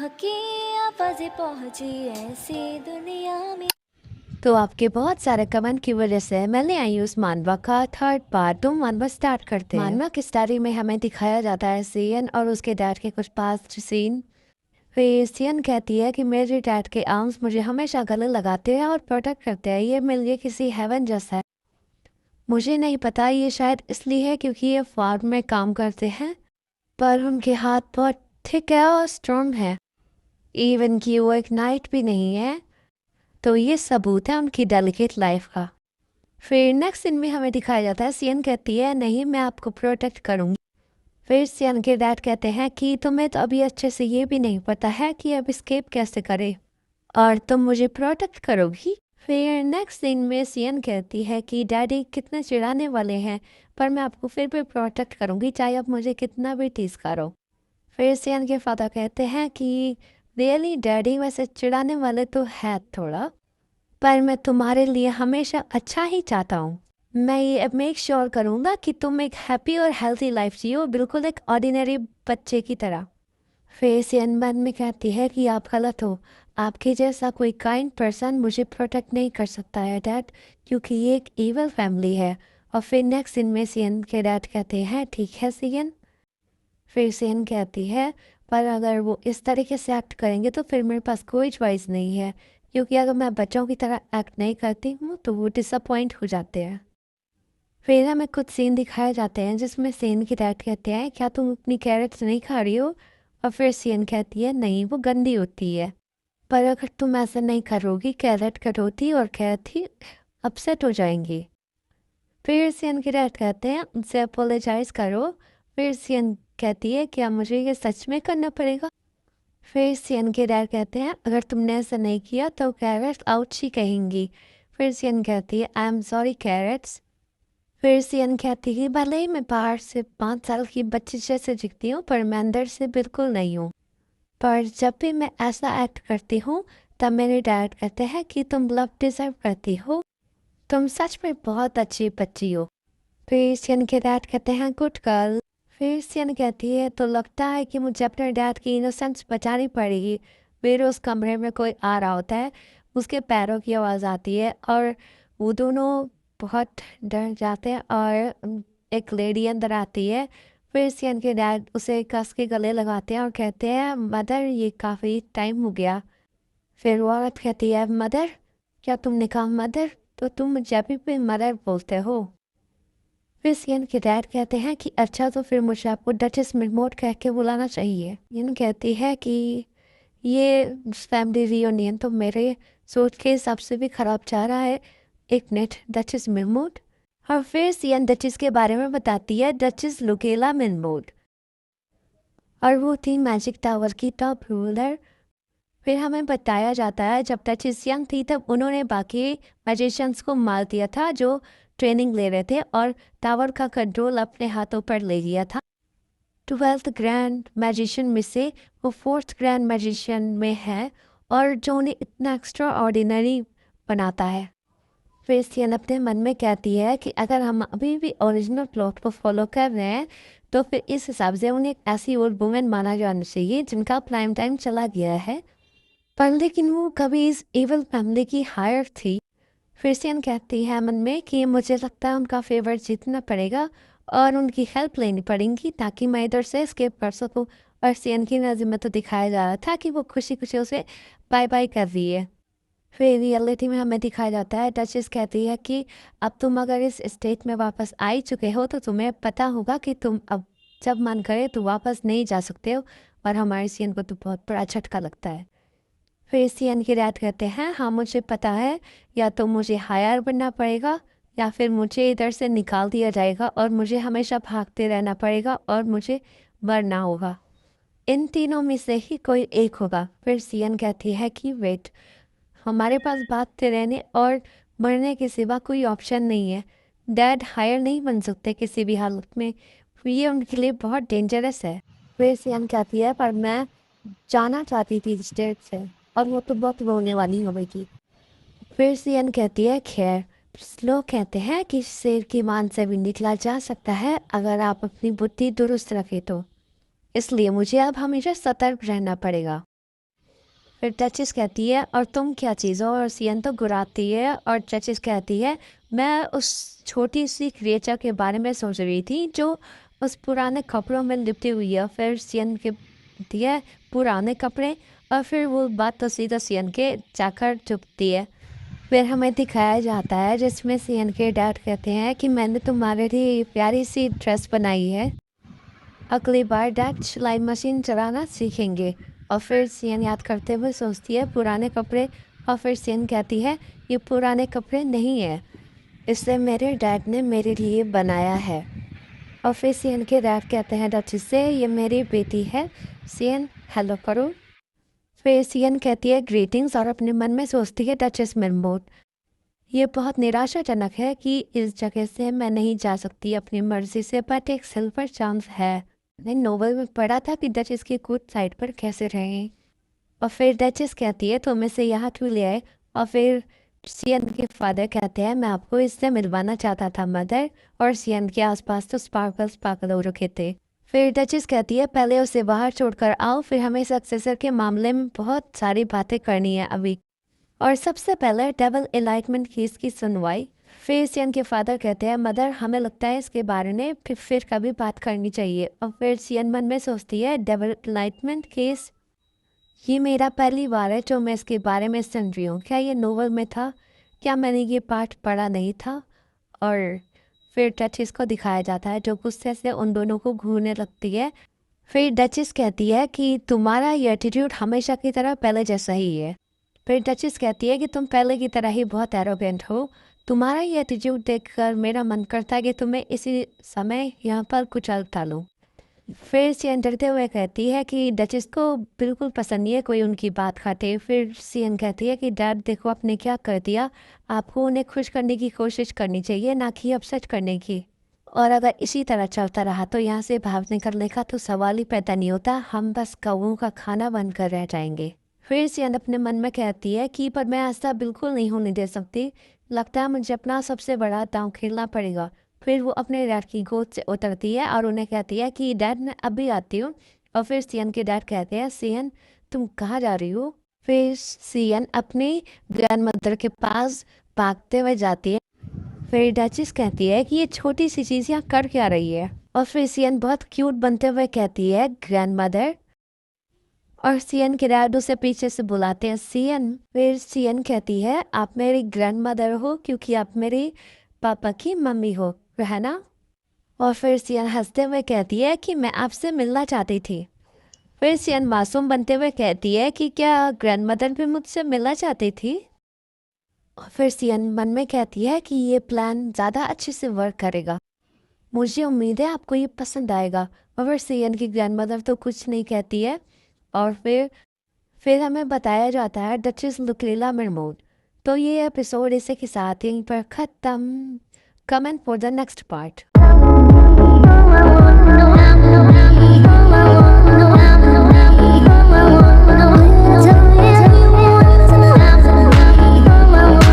हकी आवाज़ें पहुंची ऐसी दुनिया में। तो आपके बहुत सारे कमेंट की वजह से मैं ले आई हूँ उस मानवा का थर्ड पार्ट। तो मानवा स्टार्ट करते हैं। मानवा की स्टोरी में हमें दिखाया जाता है सियन और उसके डैड के कुछ पास्ट सीन। फिर सियन कहती है कि मेरे डैड के आर्म्स मुझे हमेशा गले लगाते हैं और प्रोटेक्ट करते हैं, ये मेरे लिए किसी हेवन जैसा है। मुझे नहीं पता, ये शायद इसलिए है क्योंकि ये फार्म में काम करते हैं, पर उनके हाथ बहुत थिक है और स्ट्रॉन्ग है, इवन कि वो एक नाइट भी नहीं है। तो ये सबूत है उनकी डेलिकेट लाइफ का। फिर नेक्स्ट सीन में हमें दिखाया जाता है सियन कहती है नहीं, मैं आपको प्रोटेक्ट करूँगी। फिर सियन के डैड कहते हैं कि तुम्हें तो अभी अच्छे से ये भी नहीं पता है कि अब स्केप कैसे करे और तुम मुझे प्रोटेक्ट करोगी। फिर नेक्स्ट सीन में सियन कहती है कि डैडी कितने चिढ़ाने वाले हैं, पर मैं आपको फिर भी प्रोटेक्ट करूँगी चाहे आप मुझे कितना भी टीज करो। फिर सियन के फादर कहते हैं कि रियली डैडी वैसे चिढ़ाने वाले तो है थोड़ा, पर मैं तुम्हारे लिए हमेशा अच्छा ही चाहता हूँ। मैं ये मेक श्योर करूँगा कि तुम एक हैप्पी और हेल्थी लाइफ जियो, बिल्कुल एक ऑर्डिनरी बच्चे की तरह। फिर सियन मन में कहती है कि आप गलत हो, आपके जैसा कोई काइंड पर्सन मुझे प्रोटेक्ट नहीं कर सकता है डैड, क्योंकि ये एक इवल फैमिली है। और फिर नेक्स्ट सीन में सियन के डैड कहते हैं ठीक है सियन। फिर सियन कहती है पर अगर वो इस तरीके से एक्ट करेंगे तो फिर मेरे पास कोई चॉइस नहीं है, क्योंकि अगर मैं बच्चों की तरह एक्ट नहीं करती हूँ तो वो डिसअपॉइंट हो जाते हैं। फिर हमें कुछ सीन दिखाए जाते हैं जिसमें सियन की डैड कहते हैं क्या तुम अपनी कैरेट्स नहीं खा रही हो, और फिर सियन कहती है नहीं, वो गंदी होती है, पर अगर तुम ऐसा नहीं करोगी कैरेट कटोती और कैरट ही अपसेट हो जाएंगी। फिर सियन के डैड कहते हैं उनसे अपोलोजाइज करो। फिर सियन कहती है क्या मुझे ये सच में करना पड़ेगा। फिर सियन के डैड कहते हैं अगर तुमने ऐसा नहीं किया तो कैरेट्स आउच ही कहेंगी। फिर सियन कहती है आई एम सॉरी कैरेट्स। फिर सियन कहती है भले ही मैं बाहर से 5 साल की बच्ची जैसे दिखती हूँ पर मैं अंदर से बिल्कुल नहीं हूँ, पर जब भी मैं ऐसा एक्ट करती हूँ तब मेरे डैड कहते हैं कि तुम लव डिजर्व करती हो, तुम सच में बहुत अच्छी बच्ची हो। फिर सियन के डैड कहते हैं गुड गर्ल। फिर सियन कहती है तो लगता है कि मुझे अपने डैड की इनोसेंस बचानी पड़ेगी। फिर उस कमरे में कोई आ रहा होता है, उसके पैरों की आवाज़ आती है और वो दोनों बहुत डर जाते हैं और एक लेडी अंदर आती है। फिर सियन के डैड उसे कस के गले लगाते हैं और कहते हैं मदर ये काफ़ी टाइम हो गया। फिर वो औरत कहती है मदर, क्या तुमने कहा मदर, तो तुम जब भी मदर बोलते हो। फिर सियन के डैड कहते हैं कि अच्छा तो फिर मुझे आपको डचेस मिडमोड कह के बुलाना चाहिए। यन कहती है कि ये फैमिली रियूनियन तो मेरे सोच के हिसाब से भी ख़राब जा रहा है, एक नेट डचेस मिडमोड। और फिर सियन डचेस के बारे में बताती है, डचेस लुकेला मिडमोड, और वो थी मैजिक टावर की टॉप रूलर। फिर हमें बताया जाता है जब डचेस यंग थी तब उन्होंने बाकी मैजिशियंस को मार दिया था जो ट्रेनिंग ले रहे थे और टावर का कंट्रोल अपने हाथों पर ले लिया था। 12th ग्रैंड मैजिशियन में से वो 4th ग्रैंड मैजिशियन में है और जो उन्हें इतना एक्स्ट्रा ऑर्डिनरी बनाता है। फिर सियन अपने मन में कहती है कि अगर हम अभी भी ओरिजिनल प्लॉट को फॉलो कर रहे हैं तो फिर इस हिसाब से उन्हें एक ऐसी ओल्ड वुमेन माना जाना चाहिए जिनका प्राइम टाइम चला गया है, पर लेकिन वो कभी इस एवल फैमिली की हायर थी। फिर सियन कहती है मन में कि मुझे लगता है उनका फेवर जीतना पड़ेगा और उनकी हेल्प लेनी पड़ेगी ताकि मैं इधर से स्केप कर सकूं। और सियन की नज़र में तो दिखाया जा रहा था कि वो खुशी खुशी उसे बाय बाय कर रही है। फिर रियलिटी में हमें दिखाया जाता है डचेस कहती है कि अब तुम अगर इस स्टेट में वापस आ ही चुके हो तो तुम्हें पता होगा कि तुम अब जब मन करे तो वापस नहीं जा सकते हो, और हमारे सियन को तो बहुत बड़ा झटका लगता है। फिर सियन की डैड कहते हैं हाँ मुझे पता है, या तो मुझे हायर बनना पड़ेगा या फिर मुझे इधर से निकाल दिया जाएगा और मुझे हमेशा भागते रहना पड़ेगा और मुझे मरना होगा, इन तीनों में से ही कोई एक होगा। फिर सियन कहती है कि वेट, हमारे पास भागते रहने और मरने के सिवा कोई ऑप्शन नहीं है, डैड हायर नहीं बन सकते किसी भी हालत में, ये उनके लिए बहुत डेंजरस है। फिर सियन कहती है पर मैं जाना चाहती थी स्टेट से, और वो तो बहुत रोने वाली हो गई थी। फिर सियन कहती है खैर, लोग कहते हैं कि शेर की मान से भी निकला जा सकता है अगर आप अपनी बुद्धि दुरुस्त रखें तो। इसलिए मुझे अब हमेशा सतर्क रहना पड़ेगा। फिर डचेस कहती है और तुम क्या चीज़ हो, और सियन तो गुराती है और डचेस कहती है मैं उस छोटी सी क्रिएचर के बारे में सोच रही थी जो उस पुराने कपड़ों में लिपटी हुई है। फिर सियन कहती है पुराने कपड़े, और फिर वो बात तो सीधा सियन के जाकर चुपती है। फिर हमें दिखाया जाता है जिसमें सियन के डैड कहते हैं कि मैंने तुम्हारे लिए प्यारी सी ड्रेस बनाई है, अगली बार डैड सिलाई मशीन चलाना सीखेंगे। और फिर सियन याद करते हुए सोचती है पुराने कपड़े, और फिर सियन कहती है ये पुराने कपड़े नहीं है, इसे मेरे डैड ने मेरे लिए बनाया है। और फिर सियन के डैड कहते हैं डचेस से ये मेरी बेटी है, सियन हेलो करो। फिर सियन कहती है ग्रीटिंग्स, और अपने मन में सोचती है डचेस मिलमोट, ये बहुत निराशाजनक है कि इस जगह से मैं नहीं जा सकती अपनी मर्जी से, बट एक सिल्वर चांस है। मैंने नोवेल में पढ़ा था कि डचेस की गुड साइड पर कैसे रहें। और फिर डचेस कहती है तुम इसे यहाँ क्यों ले आए। और फिर सियन के फादर कहते हैं मैं आपको इससे मिलवाना चाहता था मदर, और सियन के आसपास तो स्पार्कल हो रखे थे। फिर डचेस कहती है पहले उसे बाहर छोड़कर आओ, फिर हमें सक्सेसर के मामले में बहुत सारी बातें करनी है अभी, और सबसे पहले डबल एलाइटमेंट केस की सुनवाई। फिर सियन के फादर कहते हैं मदर हमें लगता है इसके बारे में फिर कभी बात करनी चाहिए। और फिर सियन मन में सोचती है डबल एलाइटमेंट केस, ये मेरा पहली बार है जो मैं इसके बारे में सुन रही हूँ, क्या ये नोवेल में था, क्या मैंने ये पार्ट पढ़ा नहीं था। और फिर डचेस को दिखाया जाता है जो गुस्से से उन दोनों को घूरने लगती है। फिर डचेस कहती है कि तुम्हारा ये एटीट्यूड हमेशा की तरह पहले जैसा ही है। फिर डचेस कहती है कि तुम पहले की तरह ही बहुत एरोगेंट हो, तुम्हारा ये एटीट्यूड देखकर मेरा मन करता है कि तुम्हें इसी समय यहाँ पर कुचल डालूं। फिर सियन डरते हुए कहती है कि डचेस को बिल्कुल पसंद नहीं है कोई उनकी बात खाते। फिर सियन कहती है कि डैड देखो आपने क्या कर दिया, आपको उन्हें खुश करने की कोशिश करनी चाहिए ना कि अपसेट करने की, और अगर इसी तरह चलता रहा तो यहाँ से बाहर निकलने का तो सवाल ही पैदा नहीं होता, हम बस कौओं का खाना बनकर रह जाएंगे। फिर सियन अपने मन में कहती है कि पर मैं ऐसा बिल्कुल नहीं होने दे सकती, लगता है मुझे अपना सबसे बड़ा दांव खेलना पड़ेगा। फिर वो अपने डैड की गोद से उतरती है और उन्हें कहती है कि डैड मैं अभी आती हूँ। और फिर सियन के डैड कहते हैं सियन तुम कहाँ जा रही हो। फिर सियन अपनी ग्रैंड मदर के पास भागते हुए जाती है। फिर डचेस कहती है कि ये छोटी सी चीज़ यहाँ कर क्या रही है। और फिर सियन बहुत क्यूट बनते हुए कहती है ग्रैंड मदर, और सियन के डैड उसे पीछे से बुलाते हैं सियन। फिर सियन कहती है आप मेरी ग्रैंड मदर हो क्योंकि आप मेरी पापा की मम्मी हो, है ना। और फिर सियन हंसते हुए कहती है कि मैं आपसे मिलना चाहती थी। फिर सियन मासूम बनते हुए कहती है कि क्या ग्रैंड मदर भी मुझसे मिलना चाहती थी। और फिर सियन मन में कहती है कि ये प्लान ज़्यादा अच्छे से वर्क करेगा, मुझे उम्मीद है आपको ये पसंद आएगा। और फिर सियन की ग्रैंड मदर तो कुछ नहीं कहती है। और फिर हमें बताया जाता है डचेस लुकलीला मिर्मोड। तो ये एपिसोड इसे के साथ यहीं पर ख़त्म। Comment for the next part.